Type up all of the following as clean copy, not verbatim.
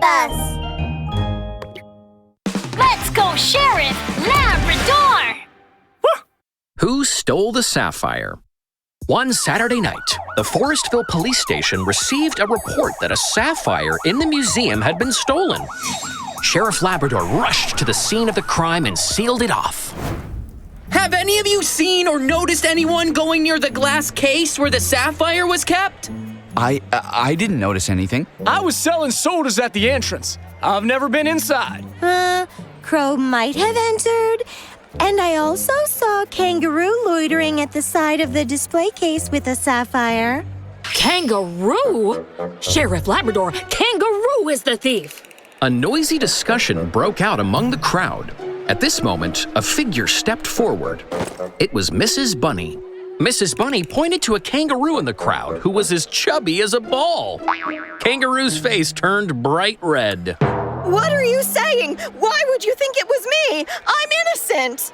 Babybus! Let's go, Sheriff Labrador! Who stole the Sapphire? One Saturday night, the Forestville police station received a report that a sapphire in the museum had been stolen. Sheriff Labrador rushed to the scene of the crime and sealed it off. Have any of you seen or noticed anyone going near the glass case where the sapphire was kept? I didn't notice anything. I was selling sodas at the entrance. I've never been inside. Crow might have entered. And I also saw a kangaroo loitering at the side of the display case with a sapphire. Kangaroo? Sheriff Labrador, Kangaroo is the thief! A noisy discussion broke out among the crowd. At this moment, a figure stepped forward. It was Mrs. Bunny. Mrs. Bunny pointed to a kangaroo in the crowd who was as chubby as a ball. Kangaroo's face turned bright red. What are you saying? Why would you think it was me? I'm innocent!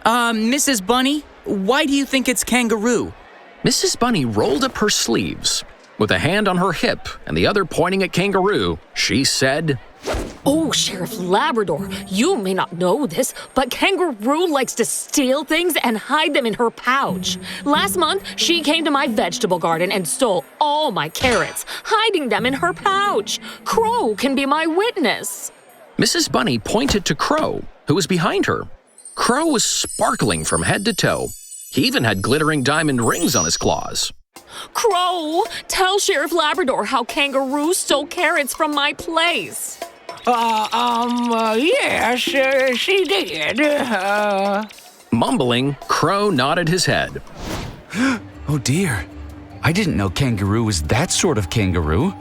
Mrs. Bunny, why do you think it's kangaroo? Mrs. Bunny rolled up her sleeves. With a hand on her hip and the other pointing at Kangaroo, she said, Oh, Sheriff Labrador, you may not know this, but Kangaroo likes to steal things and hide them in her pouch. Last month, she came to my vegetable garden and stole all my carrots, hiding them in her pouch. Crow can be my witness. Mrs. Bunny pointed to Crow, who was behind her. Crow was sparkling from head to toe. He even had glittering diamond rings on his claws. Crow, tell Sheriff Labrador how Kangaroo stole carrots from my place. Yes, she did. Mumbling, Crow nodded his head. Oh dear. I didn't know kangaroo was that sort of kangaroo.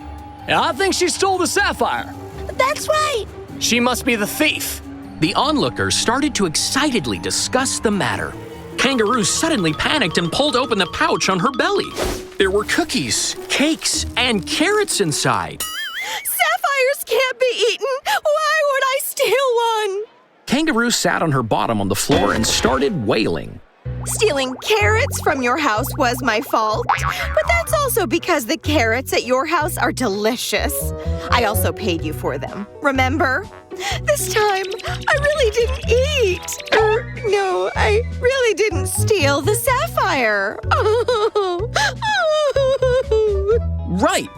I think she stole the sapphire. That's right! She must be the thief. The onlookers started to excitedly discuss the matter. Kangaroo suddenly panicked and pulled open the pouch on her belly. There were cookies, cakes, and carrots inside. Sapphires can't be eaten! Why would I steal one? Kangaroo sat on her bottom on the floor and started wailing. Stealing carrots from your house was my fault. But that's also because the carrots at your house are delicious. I also paid you for them, remember? This time, I really didn't eat. No, I really didn't steal the sapphire. Right.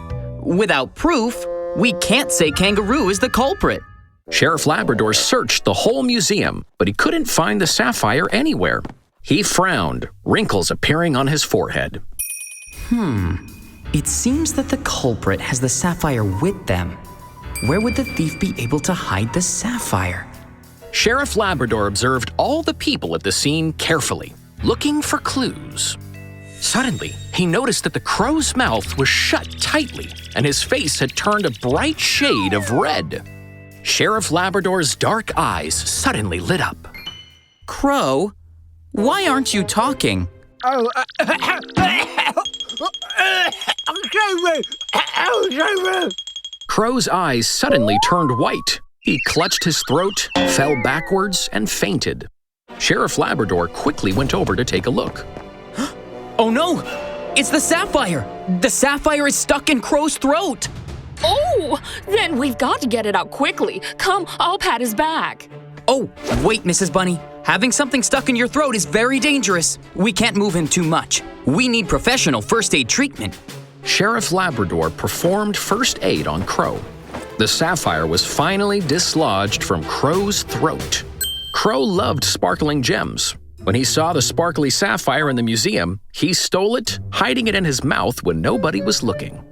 Without proof, we can't say kangaroo is the culprit. Sheriff Labrador searched the whole museum, but he couldn't find the sapphire anywhere. He frowned, wrinkles appearing on his forehead. It seems that the culprit has the sapphire with them. Where would the thief be able to hide the sapphire? Sheriff Labrador observed all the people at the scene carefully, looking for clues. Suddenly, he noticed that the crow's mouth was shut tightly and his face had turned a bright shade of red. Sheriff Labrador's dark eyes suddenly lit up. Crow, why aren't you talking? Crow's eyes suddenly turned white. He clutched his throat, fell backwards, and fainted. Sheriff Labrador quickly went over to take a look. Oh no! It's the sapphire! The sapphire is stuck in Crow's throat! Oh, then we've got to get it out quickly. Come, I'll pat his back. Oh, wait, Mrs. Bunny. Having something stuck in your throat is very dangerous. We can't move him too much. We need professional first aid treatment. Sheriff Labrador performed first aid on Crow. The sapphire was finally dislodged from Crow's throat. Crow loved sparkling gems. When he saw the sparkly sapphire in the museum, he stole it, hiding it in his mouth when nobody was looking.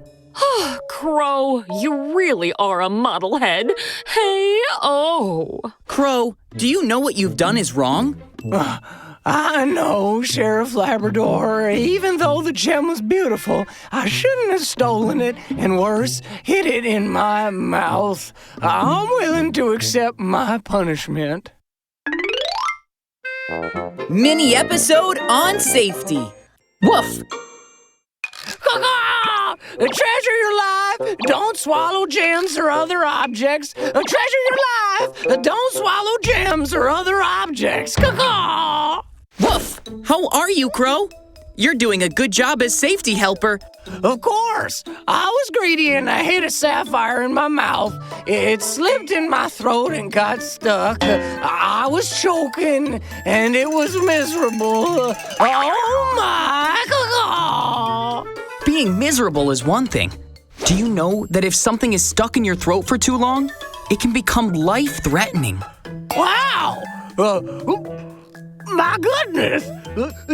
Crow, you really are a muddlehead. Hey-oh. Crow, do you know what you've done is wrong? I know, Sheriff Labrador. Even though the gem was beautiful, I shouldn't have stolen it, and worse, hid it in my mouth. I'm willing to accept my punishment. Mini episode on safety. Woof! Treasure your life. Don't swallow gems or other objects. Treasure your life. Don't swallow gems or other objects. Woof! How are you, Crow? You're doing a good job as safety helper. Of course. I was greedy and I hid a sapphire in my mouth. It slipped in my throat and got stuck. I was choking and it was miserable. Oh my! Being miserable is one thing. Do you know that if something is stuck in your throat for too long, it can become life-threatening? Wow! My goodness!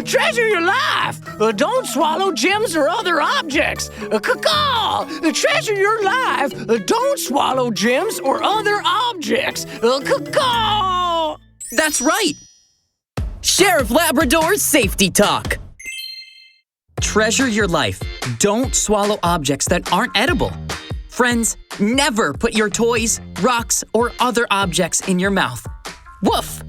Treasure your life! Don't swallow gems or other objects! Caw! Treasure your life! Don't swallow gems or other objects! Caw! That's right! Sheriff Labrador's Safety Talk! Treasure your life. Don't swallow objects that aren't edible. Friends, never put your toys, rocks, or other objects in your mouth. Woof!